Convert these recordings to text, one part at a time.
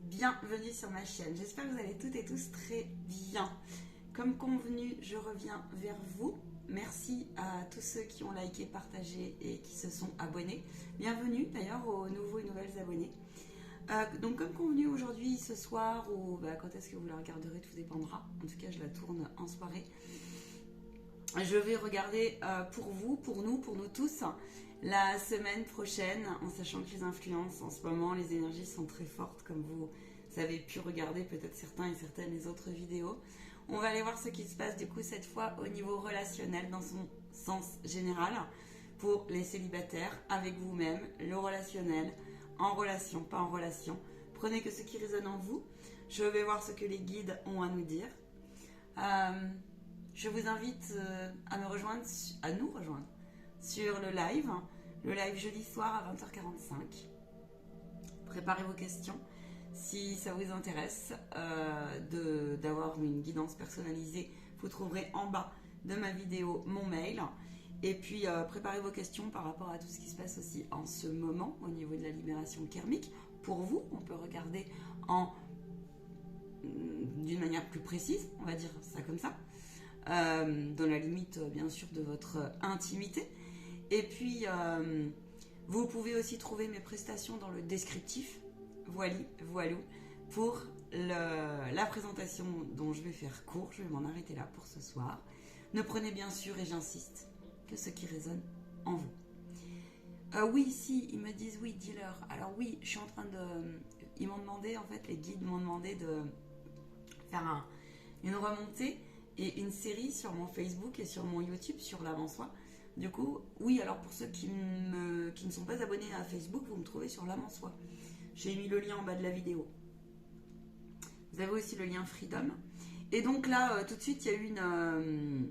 bienvenue sur ma chaîne. J'espère que vous allez toutes et tous très bien. Comme convenu, je reviens vers vous. Merci à tous ceux qui ont liké, partagé et qui se sont abonnés. Bienvenue d'ailleurs aux nouveaux et nouvelles abonnés. Donc comme convenu aujourd'hui, ce soir, ou quand est-ce que vous la regarderez, tout dépendra. En tout cas, je la tourne en soirée. Je vais regarder pour vous, pour nous tous, la semaine prochaine, en sachant que les influences en ce moment, les énergies sont très fortes, comme vous avez pu regarder peut-être certains et certaines les autres vidéos. On va aller voir ce qui se passe du coup cette fois au niveau relationnel dans son sens général pour les célibataires, avec vous-même, le relationnel, en relation, pas en relation. Prenez que ce qui résonne en vous. Je vais voir ce que les guides ont à nous dire. Je vous invite à nous rejoindre sur le live jeudi soir à 20h45. Préparez vos questions si ça vous intéresse d'avoir une guidance personnalisée. Vous trouverez en bas de ma vidéo mon mail. Et puis préparez vos questions par rapport à tout ce qui se passe aussi en ce moment au niveau de la libération karmique. Pour vous, on peut regarder d'une manière plus précise, on va dire ça comme ça. Dans la limite bien sûr de votre intimité. Et puis vous pouvez aussi trouver mes prestations dans le descriptif, voilou, pour la présentation dont je vais faire court. Je vais m'en arrêter là pour ce soir. Ne prenez bien sûr, et j'insiste, que ce qui résonne en vous. Oui, si, ils me disent oui, dis-leur. Alors oui, je suis en train de... Ils m'ont demandé, en fait, les guides m'ont demandé de faire une remontée et une série sur mon Facebook et sur mon YouTube sur l'âme en soi. Du coup, oui, alors pour ceux qui ne sont pas abonnés à Facebook, vous me trouvez sur l'âme en soi. J'ai mis le lien en bas de la vidéo. Vous avez aussi le lien Freedom. Et donc là, tout de suite, il y a eu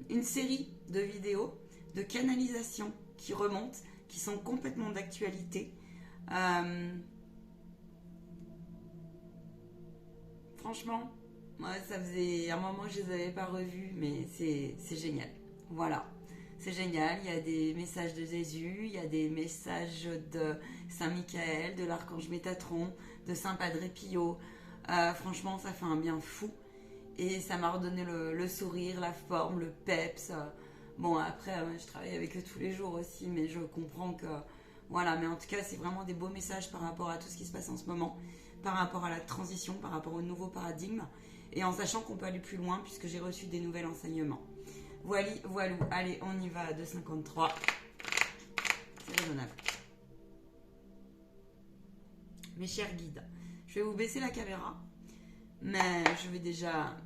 une série de vidéos de canalisation qui remontent, qui sont complètement d'actualité. Franchement, moi, ça faisait un moment que je ne les avais pas revus, mais c'est génial. Voilà, c'est génial. Il y a des messages de Jésus, il y a des messages de Saint Michael, de l'archange Métatron, de Saint Padre Pio. Franchement, ça fait un bien fou. Et ça m'a redonné le sourire, la forme, le peps. Bon, après, je travaille avec eux tous les jours aussi, mais je comprends que... Voilà, mais en tout cas, c'est vraiment des beaux messages par rapport à tout ce qui se passe en ce moment, par rapport à la transition, par rapport au nouveau paradigme, et en sachant qu'on peut aller plus loin, puisque j'ai reçu des nouveaux enseignements. Voilou. Allez, on y va à 2,53. C'est raisonnable. Mes chers guides, je vais vous baisser la caméra, mais je vais déjà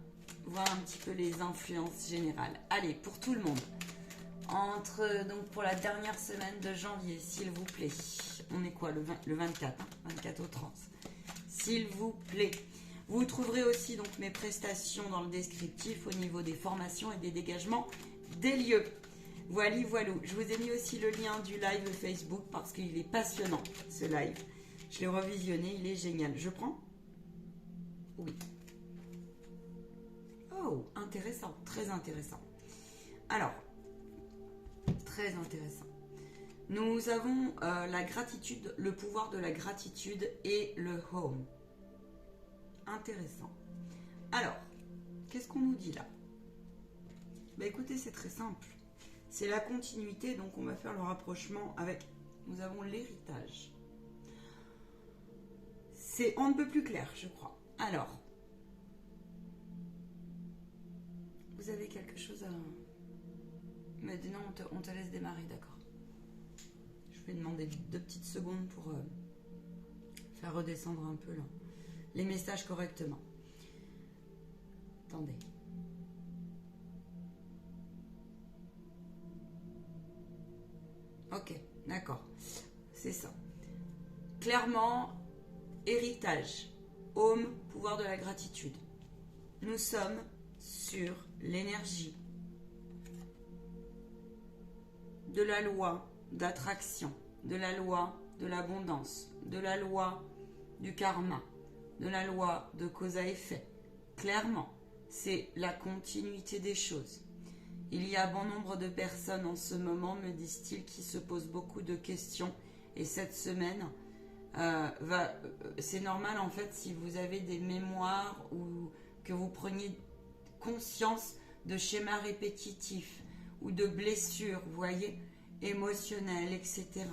voir un petit peu les influences générales. Allez, pour tout le monde. Donc pour la dernière semaine de janvier, s'il vous plaît. On est quoi, le 24, 24 au 30. S'il vous plaît. Vous trouverez aussi donc mes prestations dans le descriptif au niveau des formations et des dégagements des lieux. Voilou. Je vous ai mis aussi le lien du live Facebook parce qu'il est passionnant, ce live. Je l'ai revisionné, il est génial. Je prends ? Oui. Oh, intéressant, très intéressant. Alors, très intéressant. Nous avons la gratitude, le pouvoir de la gratitude et le home. Intéressant. Alors, qu'est-ce qu'on nous dit là ? Écoutez, c'est très simple. C'est la continuité, donc on va faire le rapprochement avec... Nous avons l'héritage. C'est on ne peut plus clair, je crois. Alors, vous avez quelque chose à... Mais non, on te laisse démarrer, d'accord. Je vais demander 2 petites secondes pour faire redescendre un peu là, les messages correctement. Attendez. Ok, d'accord. C'est ça. Clairement, héritage, home, pouvoir de la gratitude. Nous sommes sur l'énergie de la loi d'attraction, de la loi de l'abondance, de la loi du karma, de la loi de cause à effet. Clairement, c'est la continuité des choses. Il y a bon nombre de personnes en ce moment, me disent-ils, qui se posent beaucoup de questions. Et cette semaine, c'est normal en fait si vous avez des mémoires ou que vous preniez conscience de schémas répétitifs ou de blessures, vous voyez, émotionnelles, etc.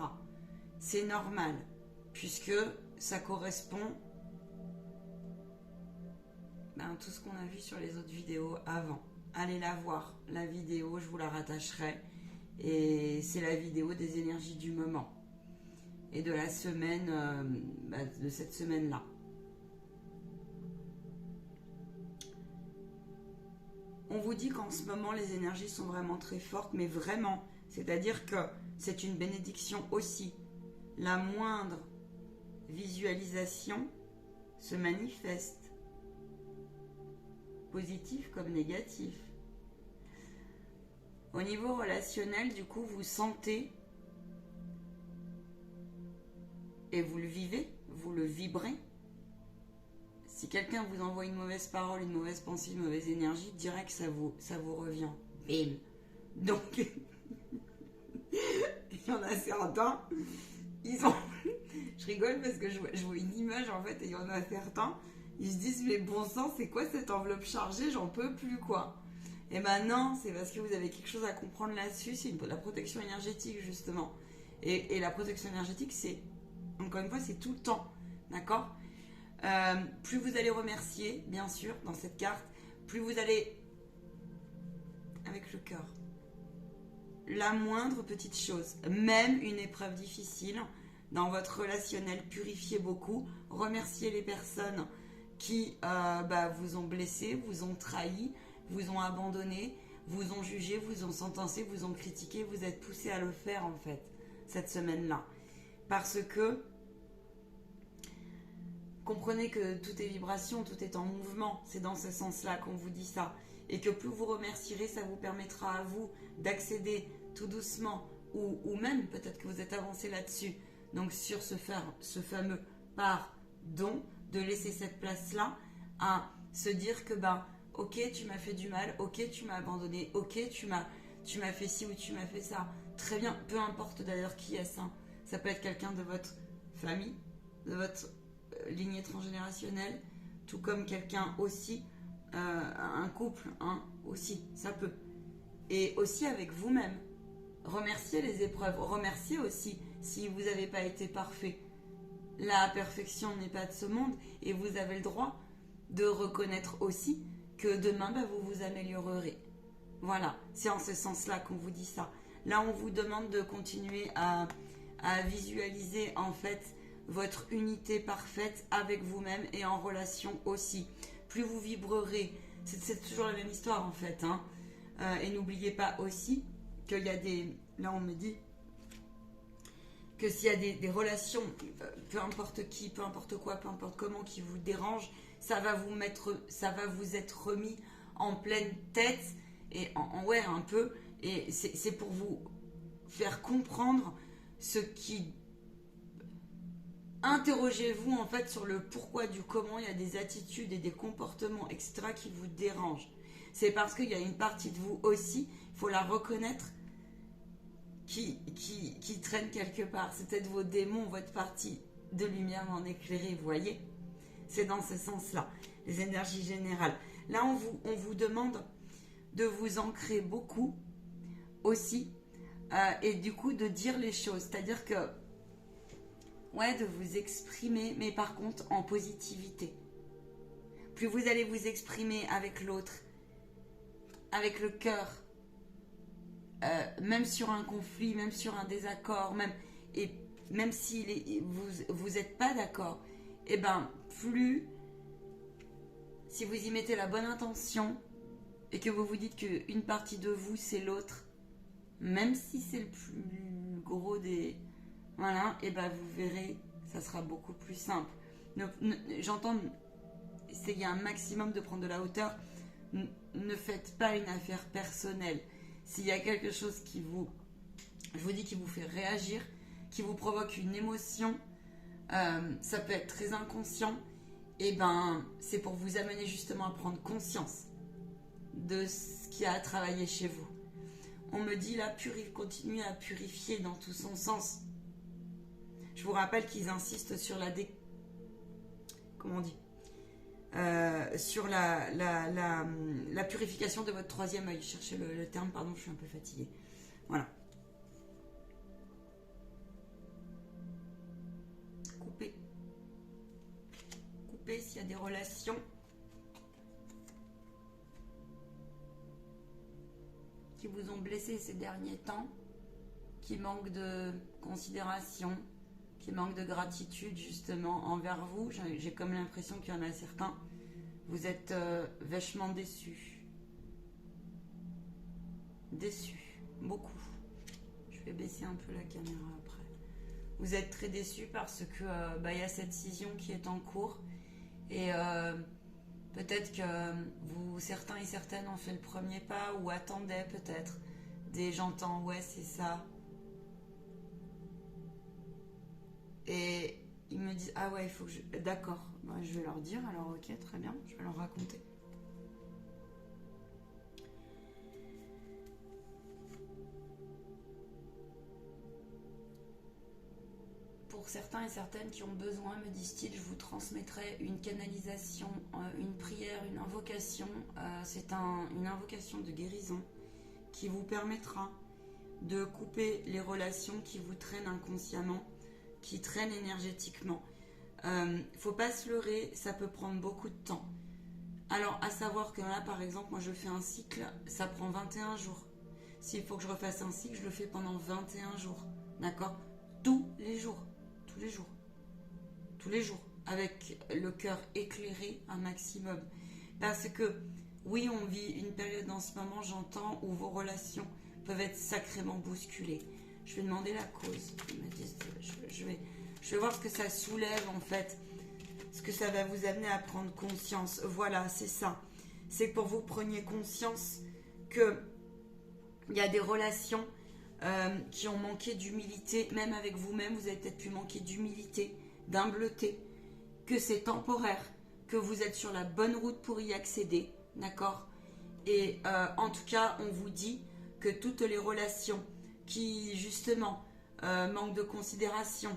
C'est normal, puisque ça correspond à tout ce qu'on a vu sur les autres vidéos avant. Allez la voir, la vidéo, je vous la rattacherai. Et c'est la vidéo des énergies du moment. Et de la semaine, de cette semaine-là. On vous dit qu'en ce moment, les énergies sont vraiment très fortes, mais vraiment, c'est-à-dire que c'est une bénédiction aussi. La moindre visualisation se manifeste, positif comme négatif. Au niveau relationnel, du coup, vous sentez et vous le vivez, vous le vibrez. Si quelqu'un vous envoie une mauvaise parole, une mauvaise pensée, une mauvaise énergie, direct ça vous revient. Bim. Donc, il y en a certains, ils ont... Je rigole parce que je vois une image en fait, et il y en a certains, ils se disent mais bon sang, c'est quoi cette enveloppe chargée, j'en peux plus quoi. Et ben non, c'est parce que vous avez quelque chose à comprendre là-dessus, c'est la protection énergétique justement. Et la protection énergétique, c'est, encore une fois, c'est tout le temps, d'accord ? Plus vous allez remercier, bien sûr, dans cette carte, plus vous allez avec le cœur. La moindre petite chose, même une épreuve difficile, dans votre relationnel, purifiez beaucoup, remerciez les personnes qui vous ont blessé, vous ont trahi, vous ont abandonné, vous ont jugé, vous ont sentencé, vous ont critiqué, vous êtes poussé à le faire en fait, cette semaine-là. Parce que comprenez que tout est vibration, tout est en mouvement, c'est dans ce sens-là qu'on vous dit ça. Et que plus vous remercierez, ça vous permettra à vous d'accéder tout doucement, ou même peut-être que vous êtes avancé là-dessus, donc sur ce fameux pardon, de laisser cette place-là à se dire que ok, tu m'as fait du mal, ok, tu m'as abandonné, ok, tu m'as fait ci ou tu m'as fait ça. Très bien, peu importe d'ailleurs qui est-ce. Hein. Ça peut être quelqu'un de votre famille, de votre lignée transgénérationnelle, tout comme quelqu'un aussi, un couple, hein, aussi, ça peut. Et aussi avec vous-même. Remerciez les épreuves, remerciez aussi si vous n'avez pas été parfait. La perfection n'est pas de ce monde et vous avez le droit de reconnaître aussi que demain, vous vous améliorerez. Voilà, c'est en ce sens-là qu'on vous dit ça. Là, on vous demande de continuer à visualiser en fait votre unité parfaite avec vous-même et en relation aussi. Plus vous vibrerez, c'est toujours la même histoire en fait. Hein. Et n'oubliez pas aussi qu'il y a des... Là, on me dit que s'il y a des relations, peu importe qui, peu importe quoi, peu importe comment, qui vous dérangent, ça va vous être remis en pleine tête et un peu, et c'est pour vous faire comprendre ce qui... Interrogez-vous en fait sur le pourquoi du comment il y a des attitudes et des comportements, etc. qui vous dérangent. C'est parce qu'il y a une partie de vous aussi, il faut la reconnaître, qui traîne quelque part. C'est peut-être vos démons, votre partie de lumière non éclairée, vous voyez. C'est dans ce sens-là, les énergies générales. Là, on vous demande de vous ancrer beaucoup aussi, et du coup de dire les choses. C'est-à-dire que, de vous exprimer, mais par contre en positivité. Plus vous allez vous exprimer avec l'autre, avec le cœur, même sur un conflit, même sur un désaccord, même si vous n'êtes pas d'accord, plus, si vous y mettez la bonne intention et que vous vous dites qu'une partie de vous c'est l'autre, même si c'est le plus gros des... Voilà, vous verrez, ça sera beaucoup plus simple. J'entends, essayez un maximum de prendre de la hauteur. Ne faites pas une affaire personnelle. S'il y a quelque chose qui vous fait réagir, qui vous provoque une émotion, ça peut être très inconscient, c'est pour vous amener justement à prendre conscience de ce qu'il y a à travailler chez vous. On me dit là, continuez à purifier dans tout son sens. Je vous rappelle qu'ils insistent sur comment on dit, sur la purification de votre troisième œil. Cherchez le terme, pardon, je suis un peu fatiguée. Voilà. Coupez. Coupez s'il y a des relations qui vous ont blessé ces derniers temps, qui manquent de considération, qui manquent de gratitude justement envers vous. J'ai comme l'impression qu'il y en a certains, vous êtes vachement déçus. Déçus, beaucoup. Je vais baisser un peu la caméra après. Vous êtes très déçus parce que y a cette scission qui est en cours et peut-être que certains et certaines ont fait le premier pas ou attendaient peut-être des j'entends, ouais c'est ça. Et ils me disent, ah ouais, il faut que je... D'accord, je vais leur dire, alors ok, très bien, je vais leur raconter. Pour certains et certaines qui ont besoin, me disent-ils, je vous transmettrai une canalisation, une prière, une invocation. C'est une invocation de guérison qui vous permettra de couper les relations qui vous traînent inconsciemment, qui traînent énergétiquement. Faut pas se leurrer, ça peut prendre beaucoup de temps. Alors, à savoir que là, par exemple, moi je fais un cycle, ça prend 21 jours. S'il faut que je refasse un cycle, je le fais pendant 21 jours. D'accord ? Tous les jours. Tous les jours. Tous les jours. Avec le cœur éclairé un maximum. Parce que, oui, on vit une période en ce moment, j'entends, où vos relations peuvent être sacrément bousculées. Je vais demander la cause. Ils me disent, je vais voir ce que ça soulève en fait, ce que ça va vous amener à prendre conscience. Voilà, c'est ça. C'est que pour vous preniez conscience que il y a des relations qui ont manqué d'humilité, même avec vous-même, vous avez peut-être pu manquer d'humilité, d'humbleté, que c'est temporaire, que vous êtes sur la bonne route pour y accéder, d'accord ? Et en tout cas, on vous dit que toutes les relations qui justement manquent de considération,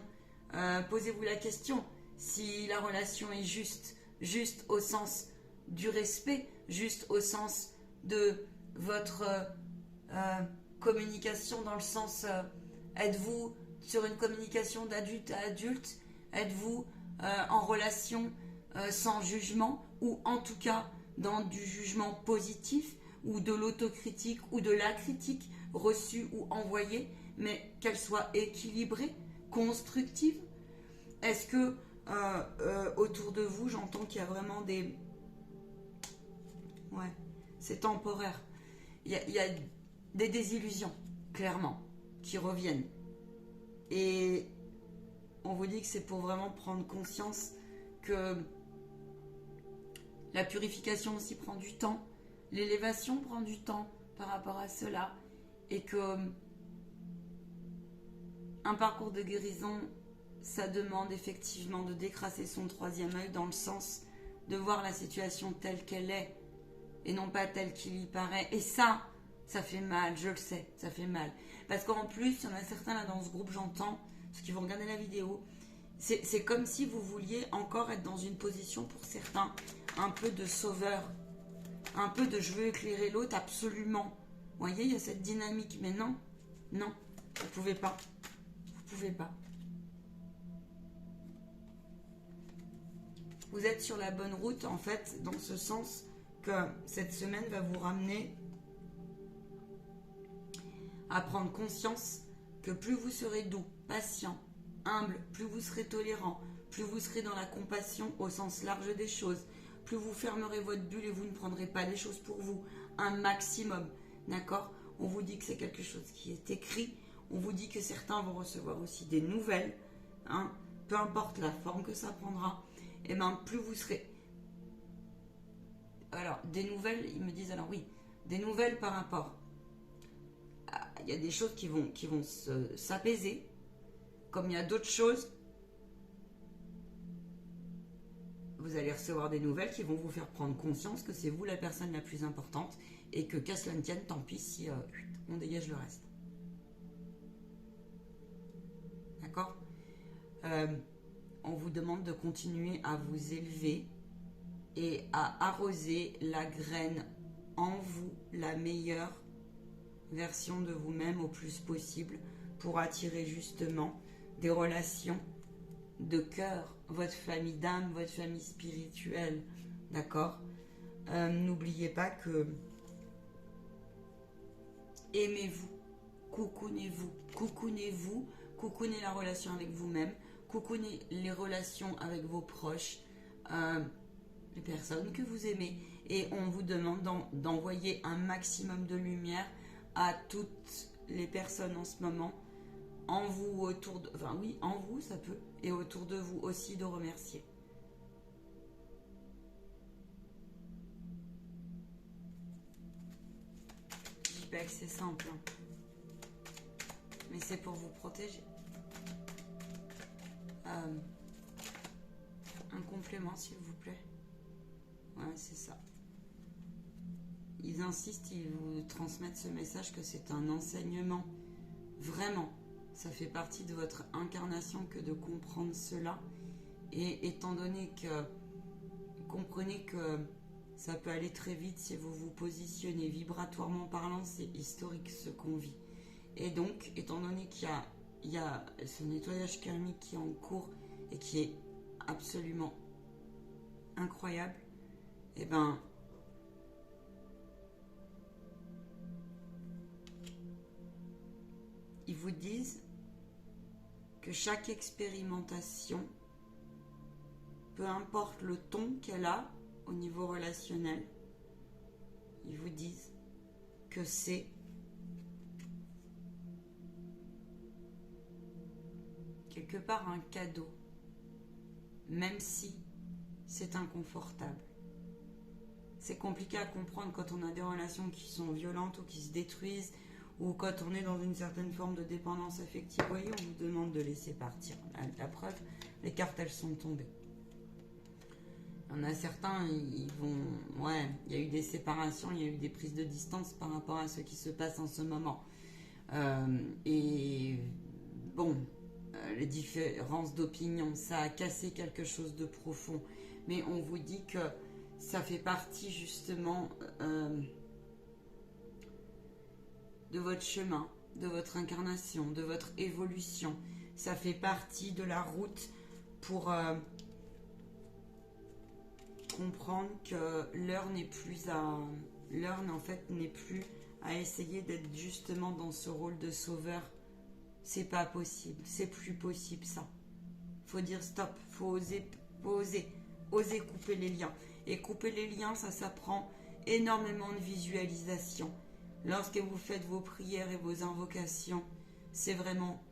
posez-vous la question si la relation est juste au sens du respect, juste au sens de votre communication, dans le sens êtes-vous sur une communication d'adulte à adulte, êtes-vous en relation sans jugement, ou en tout cas dans du jugement positif, ou de l'autocritique ou de la critique reçue ou envoyée, mais qu'elle soit équilibrée, constructive. Est-ce que autour de vous, j'entends qu'il y a vraiment des... Ouais, c'est temporaire. Il y a des désillusions, clairement, qui reviennent. Et on vous dit que c'est pour vraiment prendre conscience que la purification aussi prend du temps, l'élévation prend du temps par rapport à cela, et que un parcours de guérison, ça demande effectivement de décrasser son troisième œil, dans le sens de voir la situation telle qu'elle est et non pas telle qu'il y paraît. Et ça fait mal, je le sais, ça fait mal. Parce qu'en plus, il y en a certains là dans ce groupe, j'entends, ceux qui vont regarder la vidéo, c'est comme si vous vouliez encore être dans une position, pour certains, un peu de sauveur, un peu de je veux éclairer l'autre, absolument. Vous voyez, il y a cette dynamique, mais non, vous ne pouvez pas. Vous pouvez pas. Vous êtes sur la bonne route, en fait, dans ce sens que cette semaine va vous ramener à prendre conscience que plus vous serez doux, patient, humble, plus vous serez tolérant, plus vous serez dans la compassion au sens large des choses, plus vous fermerez votre bulle et vous ne prendrez pas les choses pour vous, un maximum, d'accord ? On vous dit que c'est quelque chose qui est écrit, on vous dit que certains vont recevoir aussi des nouvelles, hein, peu importe la forme que ça prendra, et bien plus vous serez... Alors, des nouvelles, ils me disent, alors oui, des nouvelles par rapport... Il y a des choses qui vont s'apaiser, comme il y a d'autres choses, vous allez recevoir des nouvelles qui vont vous faire prendre conscience que c'est vous la personne la plus importante, et que qu'à cela ne tienne, tant pis si on dégage le reste. D'accord ? On vous demande de continuer à vous élever et à arroser la graine en vous, la meilleure version de vous-même au plus possible pour attirer justement des relations de cœur, votre famille d'âme, votre famille spirituelle, d'accord. N'oubliez pas que aimez-vous, coucounez-vous, coucounez la relation avec vous-même, coucounez les relations avec vos proches, les personnes que vous aimez, et on vous demande d'envoyer un maximum de lumière à toutes les personnes en ce moment, en vous, autour de, enfin oui, en vous ça peut, et autour de vous aussi, de remercier. Je dis pas que c'est simple, hein, mais c'est pour vous protéger. Un complément s'il vous plaît. Ouais, c'est ça. Ils insistent, ils vous transmettent ce message que c'est un enseignement. Vraiment, ça fait partie de votre incarnation que de comprendre cela. Et étant donné que, comprenez que ça peut aller très vite si vous vous positionnez vibratoirement parlant, c'est historique ce qu'on vit. Et donc, étant donné qu'il y a ce nettoyage karmique qui est en cours et qui est absolument incroyable, et ben ils vous disent que chaque expérimentation, peu importe le ton qu'elle a au niveau relationnel, ils vous disent que c'est quelque part un cadeau, même si c'est inconfortable. C'est compliqué à comprendre quand on a des relations qui sont violentes ou qui se détruisent, ou quand on est dans une certaine forme de dépendance affective. Vous voyez, on vous demande de laisser partir. La preuve, les cartes, elles sont tombées. Il y en a certains, ils vont... Ouais, il y a eu des séparations, il y a eu des prises de distance par rapport à ce qui se passe en ce moment. Et bon, les différences d'opinion, ça a cassé quelque chose de profond. Mais on vous dit que ça fait partie justement de votre chemin, de votre incarnation, de votre évolution. Ça fait partie de la route pour comprendre que l'heure n'est plus à... L'heure en fait n'est plus à essayer d'être justement dans ce rôle de sauveur. C'est pas possible, c'est plus possible ça. Faut dire stop, faut oser couper les liens. Et couper les liens, ça s'apprend énormément de visualisation. Lorsque vous faites vos prières et vos invocations, c'est vraiment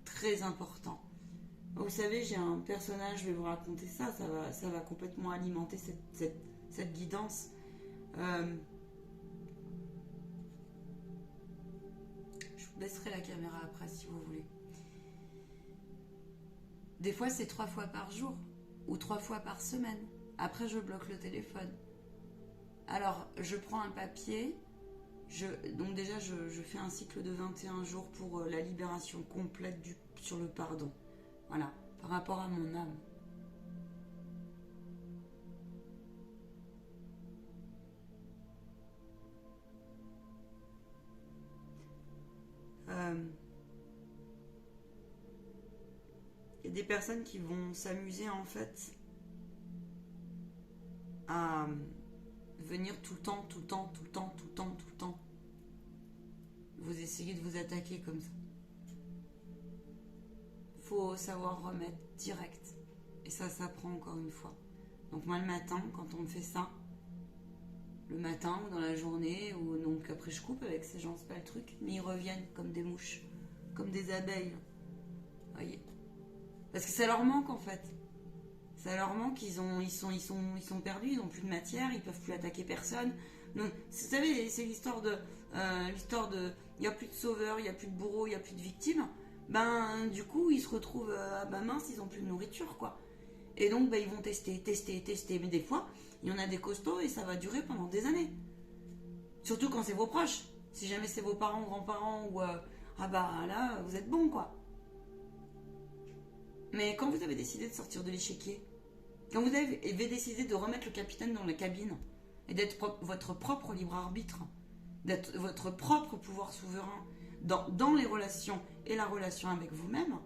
très important. Vous savez, j'ai un personnage, je vais vous raconter ça, ça va complètement alimenter cette guidance. Je vous baisserai la caméra après si vous voulez. Des fois, c'est 3 fois par jour ou 3 fois par semaine. Après, je bloque le téléphone. Alors, je prends un papier. Donc déjà, je fais un cycle de 21 jours pour la libération complète sur le pardon. Voilà, par rapport à mon âme. Il y a des personnes qui vont s'amuser en fait à venir tout le temps. Vous essayez de vous attaquer comme ça. Faut savoir remettre direct. Et ça s'apprend encore une fois. Donc moi le matin, quand on me fait ça, le matin ou dans la journée, ou donc après je coupe avec ces gens, c'est pas le truc, mais ils reviennent comme des mouches, comme des abeilles. Voyez. Parce que ça leur manque en fait. Ça leur manque, ils sont perdus, ils n'ont plus de matière, ils peuvent plus attaquer personne. Donc, vous savez, c'est l'histoire de, il n'y a plus de sauveurs, il n'y a plus de bourreaux, il n'y a plus de victimes. Ben, du coup, ils se retrouvent, mince, ils n'ont plus de nourriture, quoi. Et donc, ils vont tester. Mais des fois, il y en a des costauds et ça va durer pendant des années. Surtout quand c'est vos proches. Si jamais c'est vos parents, grands-parents ou, là, vous êtes bons, quoi. Mais quand vous avez décidé de sortir de l'échiquier, quand vous avez décidé de remettre le capitaine dans la cabine et d'être votre propre libre arbitre, d'être votre propre pouvoir souverain dans les relations et la relation avec vous-même,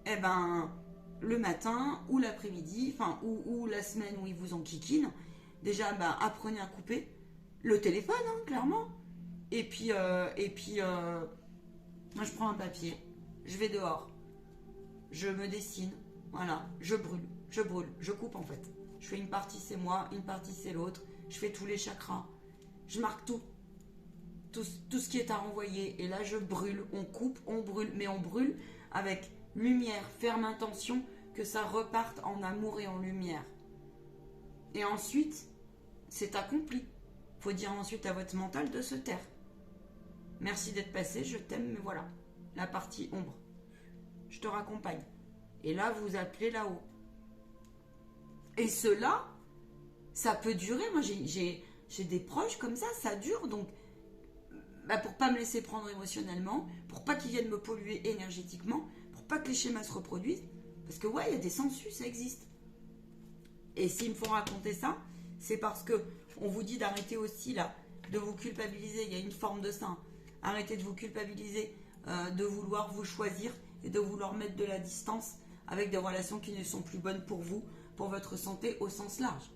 eh ben, le matin ou l'après-midi, enfin, ou la semaine où ils vous enquiquinent, déjà, bah, apprenez à couper le téléphone, hein, clairement. Et puis, moi, je prends un papier, je vais dehors, je me dessine, voilà, je brûle, je coupe en fait. Je fais une partie c'est moi, une partie c'est l'autre, je fais tous les chakras, je marque tout ce qui est à renvoyer. Et là, je brûle, on coupe, on brûle, mais on brûle avec lumière, ferme intention que ça reparte en amour et en lumière. Et ensuite, c'est accompli. Faut dire ensuite à votre mental de se taire. Merci d'être passé, je t'aime, mais voilà, la partie ombre. Je te raccompagne. Et là, vous appelez là-haut. Et cela, ça peut durer. Moi, j'ai des proches comme ça dure. Donc, bah, pour pas me laisser prendre émotionnellement, pour pas qu'ils viennent me polluer énergétiquement, pour pas que les schémas se reproduisent. Parce que ouais, il y a des sensus, ça existe. Et s'ils me font raconter ça, c'est parce que on vous dit d'arrêter aussi là, de vous culpabiliser. Il y a une forme de ça. Arrêtez de vous culpabiliser, de vouloir vous choisir et de vouloir mettre de la distance avec des relations qui ne sont plus bonnes pour vous, pour votre santé au sens large.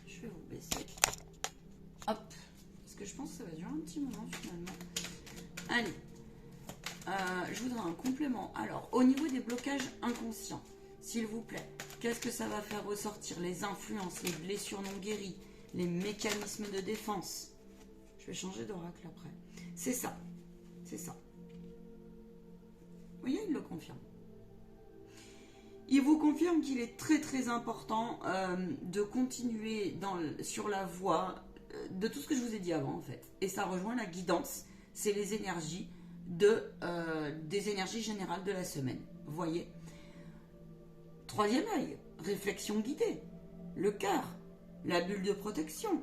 Je vais vous baisser. Hop. Parce que je pense que ça va durer un petit moment finalement. Allez. Je voudrais un complément. Alors, au niveau des blocages inconscients, s'il vous plaît, qu'est-ce que ça va faire ressortir? Les influences, les blessures non guéries, les mécanismes de défense. Je vais changer d'oracle après. C'est ça. C'est ça. Vous voyez, il le confirme. Il vous confirme qu'il est très très important de continuer sur la voie de tout ce que je vous ai dit avant en fait. Et ça rejoint la guidance, c'est les énergies des énergies générales de la semaine. Vous voyez? Troisième œil, réflexion guidée, le cœur, la bulle de protection,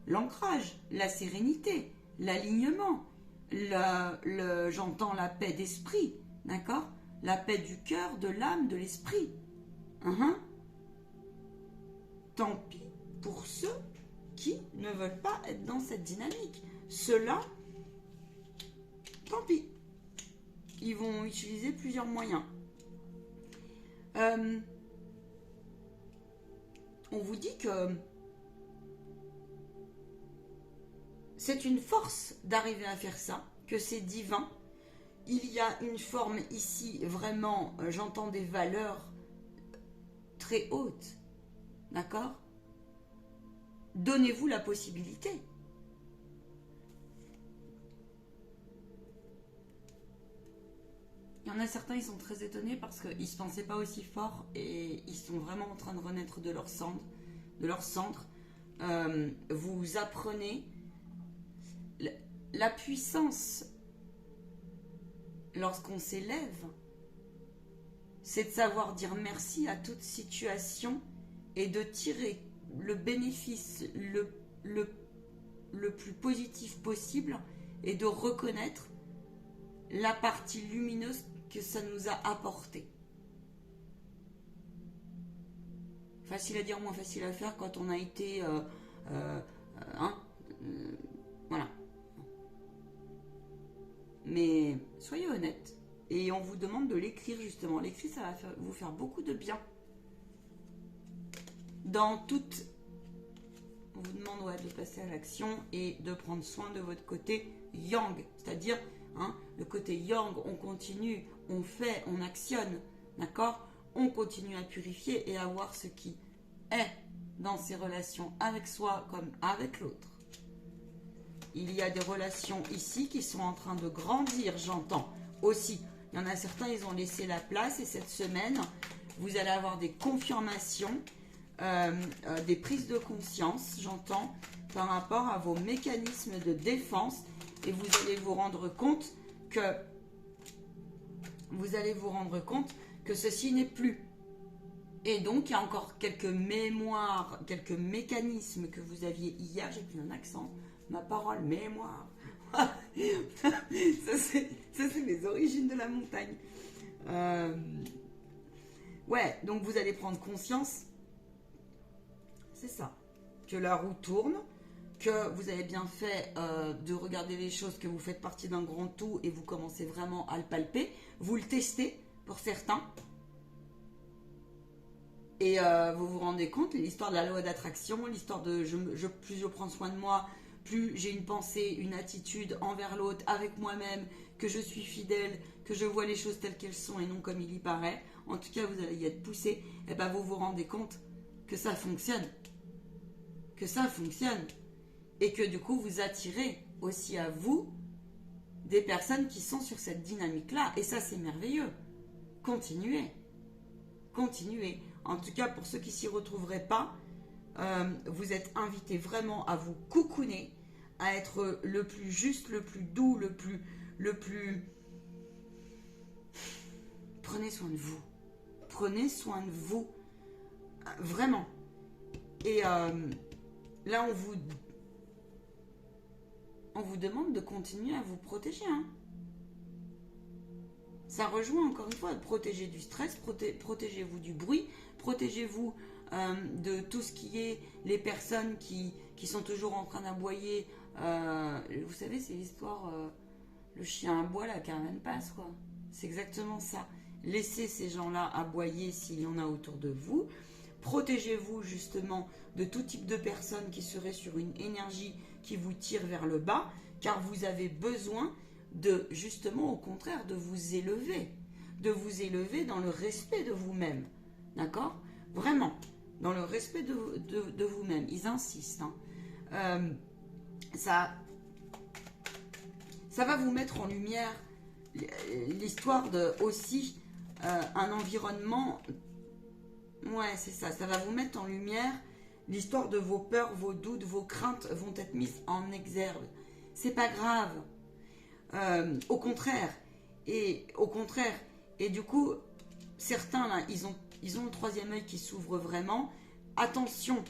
l'ancrage, la sérénité, l'alignement, j'entends la paix d'esprit, d'accord? La paix du cœur, de l'âme, de l'esprit. Tant pis pour ceux qui ne veulent pas être dans cette dynamique. Ceux-là, tant pis. Ils vont utiliser plusieurs moyens. On vous dit que c'est une force d'arriver à faire ça, que c'est divin. Il y a une forme ici, vraiment, j'entends des valeurs très hautes. D'accord? Donnez-vous la possibilité. Il y en a certains, ils sont très étonnés parce qu'ils ne se pensaient pas aussi fort et ils sont vraiment en train de renaître de leur cendre. Vous apprenez la puissance lorsqu'on s'élève, c'est de savoir dire merci à toute situation et de tirer le bénéfice le plus positif possible et de reconnaître la partie lumineuse que ça nous a apporté. Facile à dire, moins facile à faire quand on a été... voilà. Mais soyez honnête. Et on vous demande de l'écrire justement. L'écrit, ça va vous faire beaucoup de bien. Dans toute... On vous demande de passer à l'action et de prendre soin de votre côté yang. C'est-à-dire, le côté yang, on continue, on fait, on actionne. D'accord? On continue à purifier et à voir ce qui est dans ses relations avec soi comme avec l'autre. Il y a des relations ici qui sont en train de grandir, j'entends aussi. Il y en a certains, ils ont laissé la place et cette semaine, vous allez avoir des confirmations, des prises de conscience, j'entends, par rapport à vos mécanismes de défense et vous allez vous rendre compte que ceci n'est plus. Et donc, il y a encore quelques mémoires, quelques mécanismes que vous aviez hier. J'ai pris un accent, ma parole, mémoire. Ça, c'est les origines de la montagne. Ouais, donc vous allez prendre conscience, c'est ça, que la roue tourne, que vous avez bien fait de regarder les choses, que vous faites partie d'un grand tout et vous commencez vraiment à le palper. Vous le testez pour certains. Et vous vous rendez compte, l'histoire de la loi d'attraction, l'histoire de plus je prends soin de moi, plus j'ai une pensée, une attitude envers l'autre, avec moi-même, que je suis fidèle, que je vois les choses telles qu'elles sont et non comme il y paraît. En tout cas, vous allez y être poussé. Et bien, vous vous rendez compte que ça fonctionne. Que ça fonctionne. Et que du coup, vous attirez aussi à vous des personnes qui sont sur cette dynamique-là. Et ça, c'est merveilleux. Continuez. Continuez. En tout cas, pour ceux qui s'y retrouveraient pas, vous êtes invités vraiment à vous cocooner, à être le plus juste, le plus doux, le plus... Prenez soin de vous. Prenez soin de vous. Vraiment. Et là, on vous demande de continuer à vous protéger. Hein. Ça rejoint encore une fois, protéger du stress, protégez-vous du bruit, protégez-vous de tout ce qui est les personnes qui sont toujours en train d'aboyer. Vous savez, c'est l'histoire, le chien aboie, la caravane passe, quoi. C'est exactement ça. Laissez ces gens-là aboyer s'il y en a autour de vous. Protégez-vous justement de tout type de personnes qui seraient sur une énergie qui vous tire vers le bas, car vous avez besoin de, justement, au contraire, de vous élever dans le respect de vous-même, d'accord? Vraiment, dans le respect de vous-même. Ils insistent. Hein. Ça va vous mettre en lumière l'histoire de aussi un environnement. Ouais, c'est ça. Ça va vous mettre en lumière l'histoire de vos peurs, vos doutes, vos craintes vont être mises en exergue. C'est pas grave. Au contraire, et du coup, certains là, ils ont le troisième œil qui s'ouvre vraiment. Attention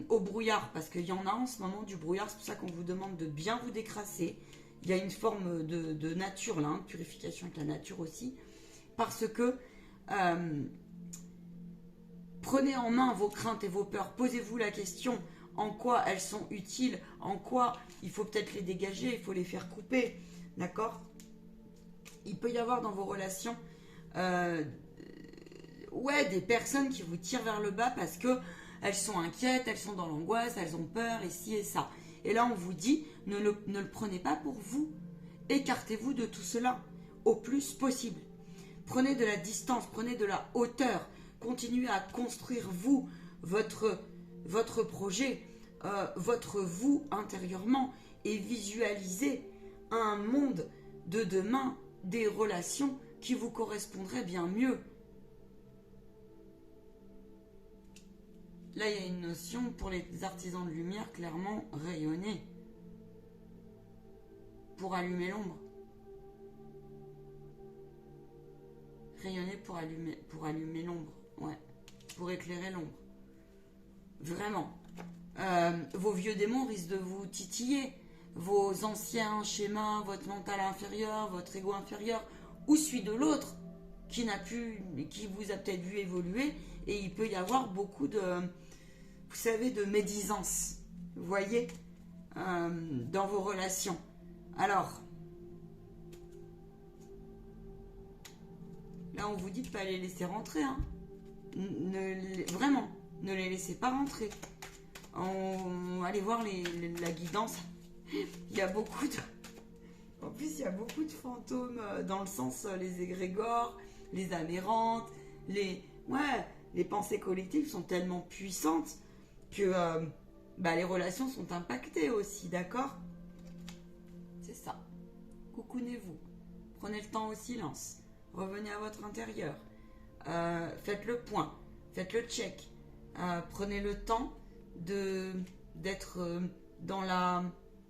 au brouillard, parce qu'il y en a en ce moment du brouillard, c'est pour ça qu'on vous demande de bien vous décrasser. Il y a une forme de nature là, de purification avec la nature aussi, parce que prenez en main vos craintes et vos peurs, posez-vous la question en quoi elles sont utiles, en quoi il faut peut-être les dégager, il faut les faire couper, d'accord? Il peut y avoir dans vos relations des personnes qui vous tirent vers le bas parce que elles sont inquiètes, elles sont dans l'angoisse, elles ont peur et ci et ça. Et là on vous dit, ne le prenez pas pour vous, écartez-vous de tout cela au plus possible. Prenez de la distance, prenez de la hauteur, continuez à construire vous, votre projet, votre vous intérieurement et visualisez un monde de demain, des relations qui vous correspondraient bien mieux. Là, il y a une notion pour les artisans de lumière, clairement, rayonner pour allumer l'ombre. Rayonner pour allumer l'ombre, ouais, pour éclairer l'ombre. Vraiment. Vos vieux démons risquent de vous titiller. Vos anciens schémas, votre mental inférieur, votre ego inférieur, ou celui de l'autre qui vous a peut-être vu évoluer, et il peut y avoir beaucoup de, vous savez, de médisance, vous voyez, dans vos relations. Alors, là on vous dit de ne pas les laisser rentrer, hein. Vraiment, ne les laissez pas rentrer. Allez voir la guidance. Il y a beaucoup de... En plus, il y a beaucoup de fantômes dans le sens les égrégores, les amérantes, les pensées collectives sont tellement puissantes que les relations sont impactées aussi, d'accord? C'est ça. Coucounez-vous. Prenez le temps au silence. Revenez à votre intérieur. Faites le point. Faites le check. Prenez le temps d'être dans la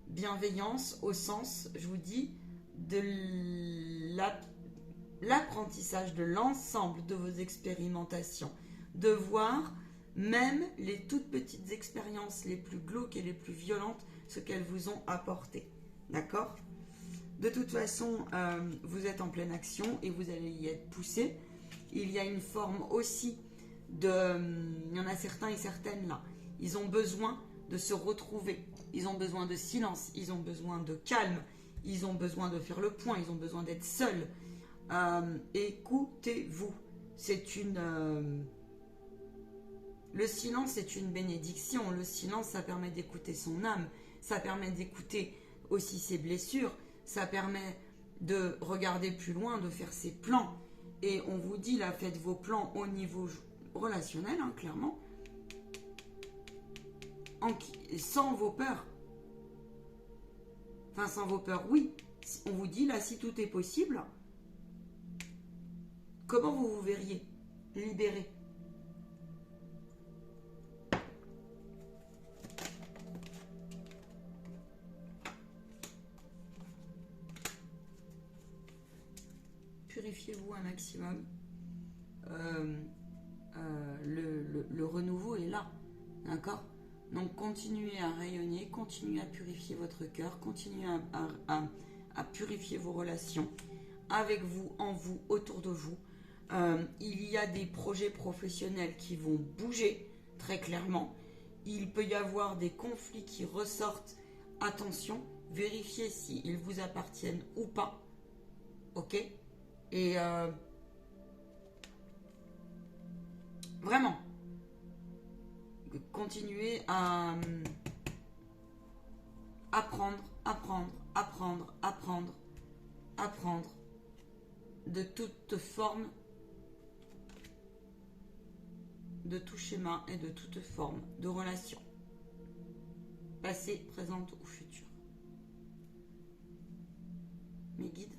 bienveillance au sens, je vous dis, de l'apprentissage de l'ensemble de vos expérimentations, de voir même les toutes petites expériences les plus glauques et les plus violentes, ce qu'elles vous ont apporté, d'accord? De toute façon, vous êtes en pleine action et vous allez y être poussé. Il y a une forme aussi de... Il y en a certains et certaines là. Ils ont besoin de se retrouver. Ils ont besoin de silence. Ils ont besoin de calme. Ils ont besoin de faire le point. Ils ont besoin d'être seuls. Écoutez-vous. C'est une... Le silence est une bénédiction. Le silence, ça permet d'écouter son âme. Ça permet d'écouter aussi ses blessures. Ça permet de regarder plus loin, de faire ses plans. Et on vous dit, là, faites vos plans au niveau relationnel, hein, clairement. Sans vos peurs. Enfin, sans vos peurs, oui. On vous dit, là, si tout est possible, comment vous vous verriez libéré? Purifiez-vous un maximum. Le renouveau est là. D'accord? Donc continuez à rayonner, continuez à purifier votre cœur, continuez à purifier vos relations avec vous, en vous, autour de vous. Il y a des projets professionnels qui vont bouger très clairement. Il peut y avoir des conflits qui ressortent. Attention, vérifiez s'ils vous appartiennent ou pas. Ok? Et vraiment, continuez à apprendre de toute forme, de tout schéma et de toute forme de relation, passée, présente ou future. Mes guides.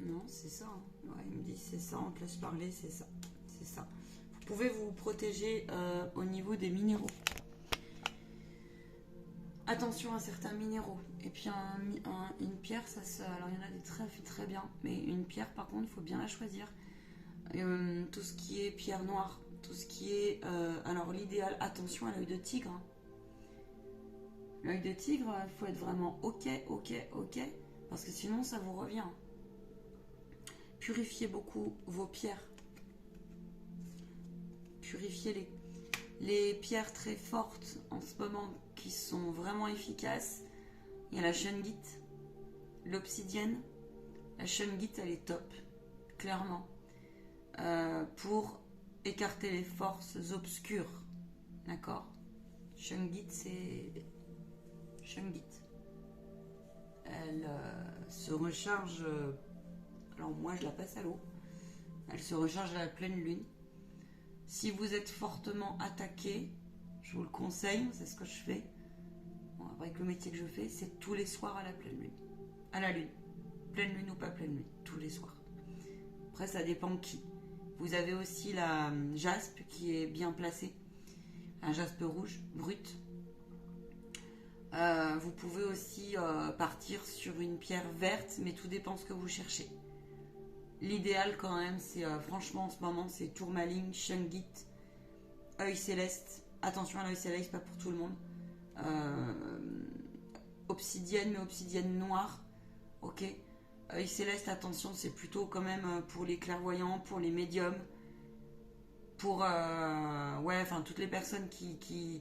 Non, c'est ça. Hein. Ouais, il me dit c'est ça, on te laisse parler, c'est ça. C'est ça. Vous pouvez vous protéger au niveau des minéraux. Attention à certains minéraux. Et puis une pierre, ça se... Alors il y en a des très bien. Mais une pierre, par contre, il faut bien la choisir. Tout ce qui est pierre noire, tout ce qui est... alors l'idéal, attention à l'œil de tigre. Hein. L'œil de tigre, il faut être vraiment ok. Parce que sinon, ça vous revient. Purifiez beaucoup vos pierres. Purifiez-les. Les pierres très fortes en ce moment qui sont vraiment efficaces. Il y a la shungite, l'obsidienne. La shungite, elle est top, clairement. Pour écarter les forces obscures. D'accord? Shungite, c'est... Shungite. Elle se recharge... alors moi, je la passe à l'eau. Elle se recharge à la pleine lune. Si vous êtes fortement attaqué, je vous le conseille, c'est ce que je fais. Bon, avec le métier que je fais, c'est tous les soirs à la pleine lune. À la lune. Pleine lune ou pas pleine lune, tous les soirs. Après, ça dépend qui. Vous avez aussi la jaspe qui est bien placée. Un jaspe rouge, brut. Vous pouvez aussi partir sur une pierre verte, mais tout dépend ce que vous cherchez. L'idéal quand même, c'est franchement en ce moment, c'est tourmaline, shungite, œil céleste. Attention à l'œil céleste, pas pour tout le monde. Obsidienne, mais obsidienne noire. Ok. Œil céleste, attention, c'est plutôt quand même pour les clairvoyants, pour les médiums, pour ouais, enfin toutes les personnes qui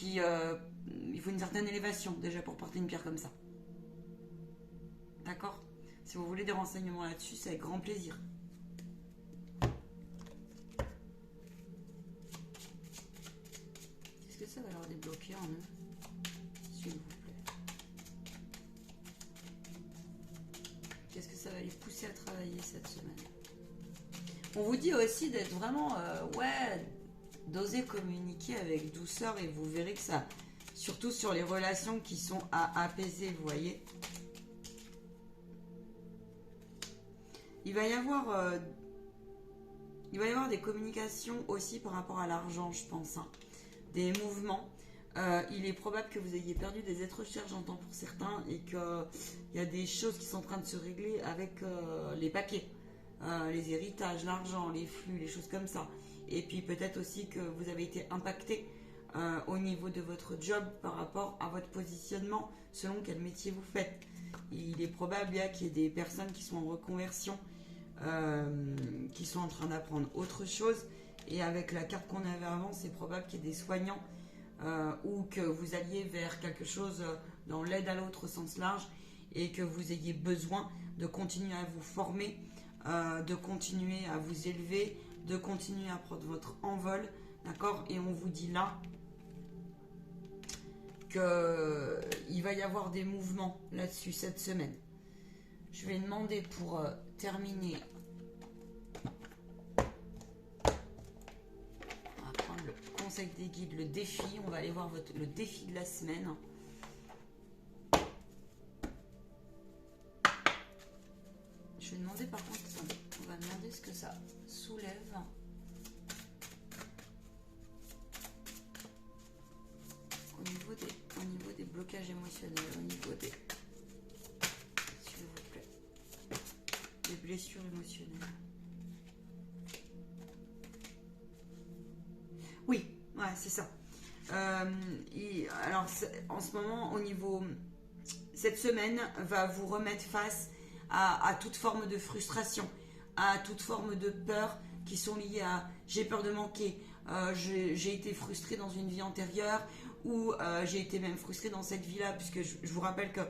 il faut une certaine élévation déjà pour porter une pierre comme ça. D'accord? Si vous voulez des renseignements là-dessus, c'est avec grand plaisir. Qu'est-ce que ça va leur débloquer en eux? S'il vous plaît. Qu'est-ce que ça va les pousser à travailler cette semaine? On vous dit aussi d'être vraiment, ouais, d'oser communiquer avec douceur et vous verrez que ça, surtout sur les relations qui sont à apaiser, vous voyez. Il va y avoir des communications aussi par rapport à l'argent, je pense. Hein. Des mouvements. Il est probable que vous ayez perdu des êtres chers, j'entends pour certains, et qu'il y a des choses qui sont en train de se régler avec les papiers. Les héritages, l'argent, les flux, les choses comme ça. Et puis peut-être aussi que vous avez été impacté au niveau de votre job par rapport à votre positionnement selon quel métier vous faites. Il est probable qu'il y ait des personnes qui sont en reconversion, qui sont en train d'apprendre autre chose. Et avec la carte qu'on avait avant, c'est probable qu'il y ait des soignants ou que vous alliez vers quelque chose dans l'aide à l'autre au sens large et que vous ayez besoin de continuer à vous former, de continuer à vous élever, de continuer à prendre votre envol, d'accord? Et on vous dit là qu'il va y avoir des mouvements là-dessus cette semaine. Je vais demander pour terminer. On va prendre le conseil des guides, le défi. On va aller voir le défi de la semaine. Je vais demander par contre, on va demander ce que ça soulève. Au niveau des blocages émotionnels, au niveau des, s'il vous plaît, des blessures émotionnelles. Oui, ouais, c'est ça. Alors, en ce moment, au niveau, cette semaine va vous remettre face à toute forme de frustration, à toute forme de peur qui sont liées à j'ai peur de manquer, j'ai été frustré dans une vie antérieure ou j'ai été même frustré dans cette vie-là, puisque je vous rappelle que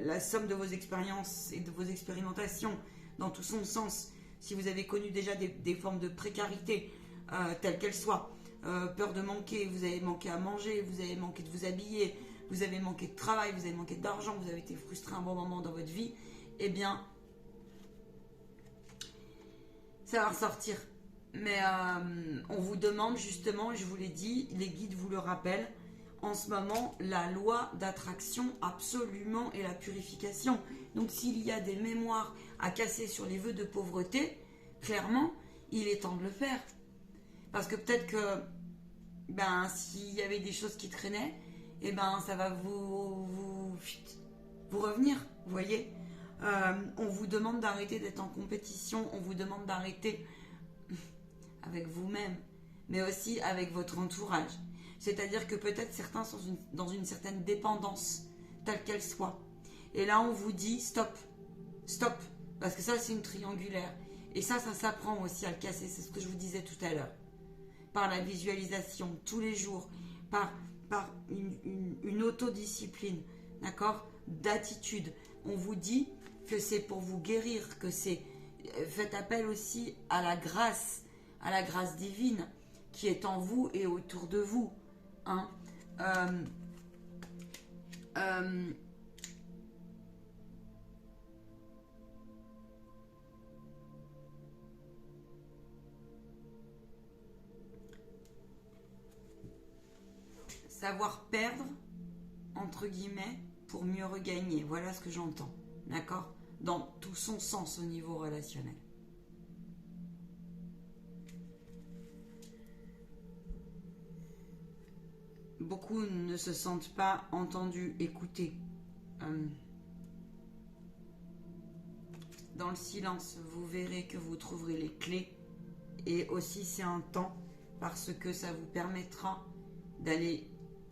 la somme de vos expériences et de vos expérimentations dans tout son sens, si vous avez connu déjà des formes de précarité, telles qu'elles soient, peur de manquer, vous avez manqué à manger, vous avez manqué de vous habiller, vous avez manqué de travail, vous avez manqué d'argent, vous avez été frustré à un bon moment dans votre vie, eh bien, ça va ressortir. Mais on vous demande justement, je vous l'ai dit, les guides vous le rappellent, en ce moment, la loi d'attraction absolument et la purification. Donc s'il y a des mémoires à casser sur les vœux de pauvreté, clairement, il est temps de le faire. Parce que peut-être que s'il y avait des choses qui traînaient, ça va vous revenir, vous voyez. On vous demande d'arrêter d'être en compétition, on vous demande d'arrêter avec vous-même, mais aussi avec votre entourage. C'est-à-dire que peut-être certains sont dans une certaine dépendance, telle qu'elle soit. Et là, on vous dit stop, stop, parce que ça, c'est une triangulaire. Et ça s'apprend aussi à le casser, c'est ce que je vous disais tout à l'heure. Par la visualisation, tous les jours, par une autodiscipline, d'accord, d'attitude. On vous dit que c'est pour vous guérir, que c'est... Faites appel aussi à la grâce divine qui est en vous et autour de vous. Hein. Savoir perdre, entre guillemets, pour mieux regagner. Voilà ce que j'entends. D'accord? Dans tout son sens au niveau relationnel. Beaucoup ne se sentent pas entendus, écoutés. Dans le silence, vous verrez que vous trouverez les clés. Et aussi, c'est un temps parce que ça vous permettra d'aller...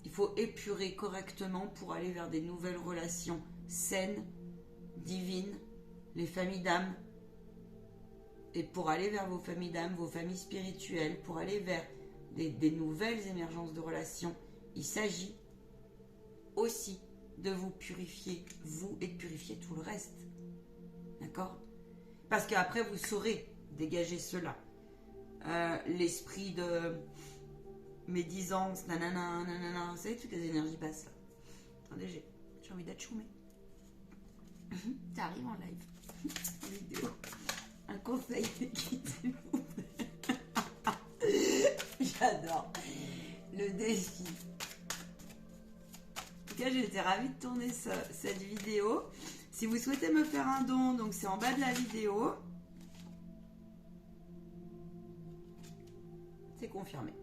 Il faut épurer correctement pour aller vers des nouvelles relations saines, divines, les familles d'âme. Et pour aller vers vos familles d'âme, vos familles spirituelles, pour aller vers des nouvelles émergences de relations, il s'agit aussi de vous purifier, vous, et de purifier tout le reste. D'accord? Parce qu'après, vous saurez dégager cela. L'esprit de médisance, nanana, nanana, vous savez, toutes les énergies passent là. Attendez, j'ai envie d'être choumée. Ça arrive en live, en vidéo. Un conseil de guide, s'il vous plaît. J'adore. Le défi. En tout cas, j'étais ravie de tourner cette vidéo. Si vous souhaitez me faire un don, donc c'est en bas de la vidéo. C'est confirmé.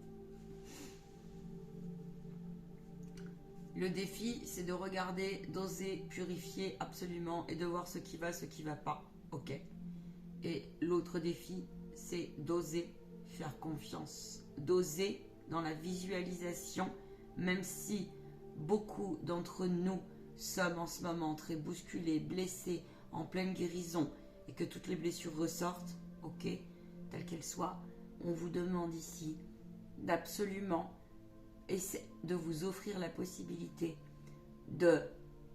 Le défi, c'est de regarder, d'oser purifier absolument et de voir ce qui va, ce qui va pas. Ok. Et l'autre défi, c'est d'oser faire confiance. D'oser dans la visualisation, même si beaucoup d'entre nous sommes en ce moment très bousculés, blessés, en pleine guérison, et que toutes les blessures ressortent, ok, telles qu'elles soient, on vous demande ici d'absolument essayer de vous offrir la possibilité de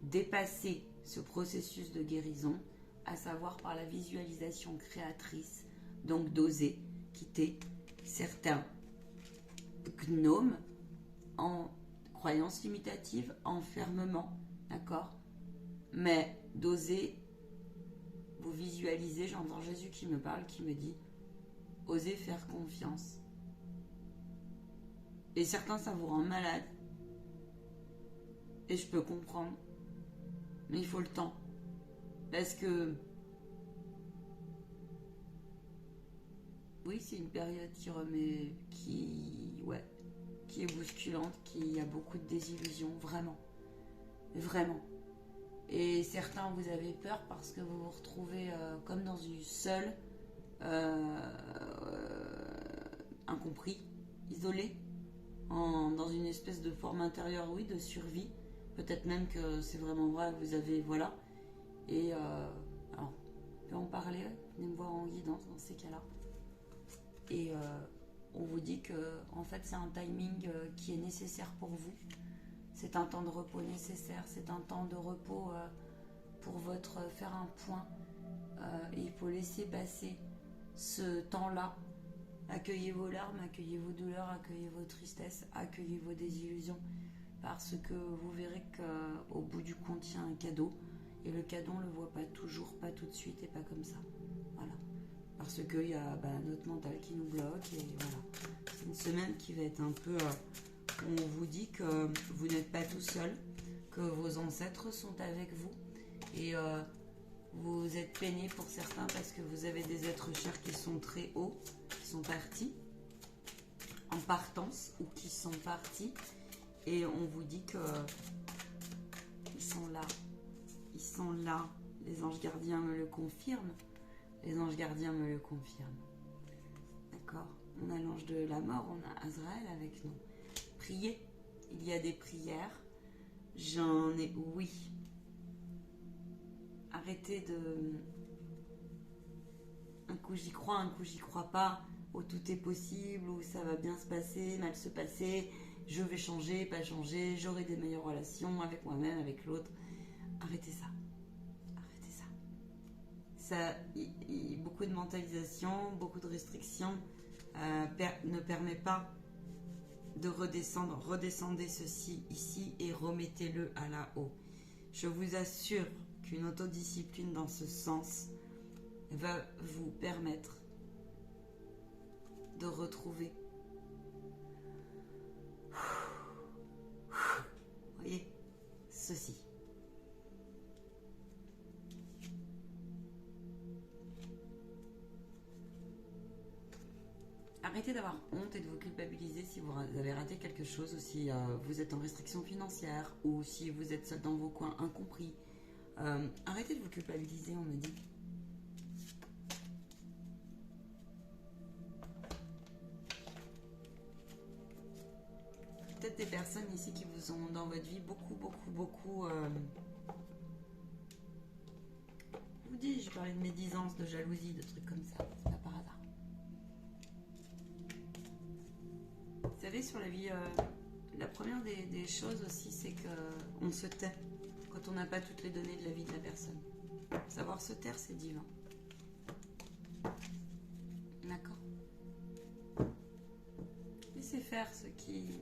dépasser ce processus de guérison, à savoir par la visualisation créatrice, donc d'oser quitter certains gnomes en croyances limitatives, enfermement, d'accord? Mais d'oser vous visualiser, j'entends Jésus qui me parle, qui me dit, osez faire confiance. Et certains, ça vous rend malade. Et je peux comprendre. Mais il faut le temps. Parce que... oui, c'est une période qui remet... qui est bousculante, qui a beaucoup de désillusions, vraiment. Vraiment. Et certains, vous avez peur parce que vous vous retrouvez comme dans une seule, incompris, isolé, dans une espèce de forme intérieure, oui, de survie. Peut-être même que c'est vraiment vrai, vous avez, voilà. Et alors, on peut en parler, venez me voir en guidance dans ces cas-là. Et on vous dit que, en fait, c'est un timing qui est nécessaire pour vous. C'est un temps de repos nécessaire, c'est un temps de repos pour faire un point. Et il faut laisser passer ce temps-là. Accueillez vos larmes, accueillez vos douleurs, accueillez vos tristesses, accueillez vos désillusions. Parce que vous verrez qu'au bout du compte, il y a un cadeau. Et le cadeau, on ne le voit pas toujours, pas tout de suite et pas comme ça. Voilà. Parce qu'il y a notre mental qui nous bloque. Et voilà. C'est une semaine qui va être un peu... on vous dit que vous n'êtes pas tout seul, que vos ancêtres sont avec vous. Et vous êtes peiné pour certains parce que vous avez des êtres chers qui sont très hauts, qui sont partis, en partance ou qui sont partis. Et on vous dit que ils sont là. Ils sont là. Les anges gardiens me le confirment. Les anges gardiens me le confirment. D'accord? On a l'ange de la mort, on a Azraël avec nous. Priez. Il y a des prières. J'en ai... oui. Arrêtez de... un coup j'y crois, un coup j'y crois pas. Où tout est possible, où ça va bien se passer, mal se passer. Je vais changer, pas changer. J'aurai des meilleures relations avec moi-même, avec l'autre. Arrêtez ça. Arrêtez ça. Beaucoup de mentalisation, beaucoup de restrictions ne permet pas de redescendre. Redescendez ceci ici et remettez-le à la haut. Je vous assure qu'une autodiscipline dans ce sens va vous permettre de retrouver. Voyez, ceci. Arrêtez d'avoir honte et de vous culpabiliser si vous avez raté quelque chose ou si vous êtes en restriction financière ou si vous êtes seul dans vos coins incompris. Arrêtez de vous culpabiliser, on me dit. Peut-être des personnes ici qui vous ont dans votre vie beaucoup je vous dis, je parlais de médisance, de jalousie, de trucs comme ça, c'est pas par hasard. Vous savez, sur la vie, la première des choses aussi, c'est qu'on se tait quand on n'a pas toutes les données de la vie de la personne. Savoir se taire, c'est divin. D'accord? Laissez faire ceux qui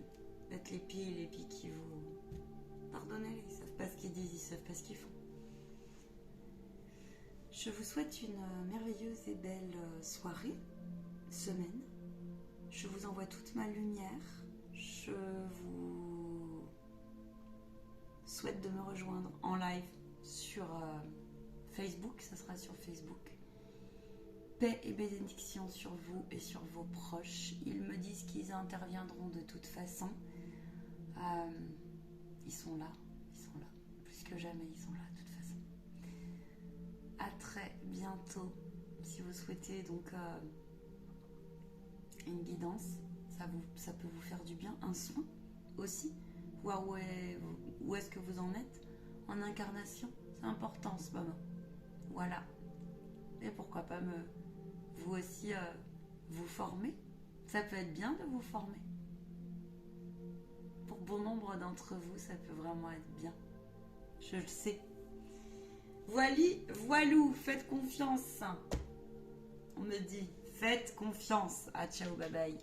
mettent les pieds qui vous... Pardonnez-les, ils ne savent pas ce qu'ils disent, ils ne savent pas ce qu'ils font. Je vous souhaite une merveilleuse et belle soirée, semaine. Je vous envoie toute ma lumière. Je vous souhaite de me rejoindre en live sur Facebook. Ça sera sur Facebook. Paix et bénédiction sur vous et sur vos proches. Ils me disent qu'ils interviendront de toute façon. Ils sont là. Plus que jamais, ils sont là de toute façon. À très bientôt. Si vous souhaitez donc une guidance, ça peut vous faire du bien. Un soin aussi. Voir où est-ce que vous en êtes en incarnation. C'est important en ce moment. Voilà. Et pourquoi pas vous aussi vous former. Ça peut être bien de vous former. Pour bon nombre d'entre vous, ça peut vraiment être bien. Je le sais. Voilou, faites confiance. On me dit, faites confiance. Ah, ciao, bye bye.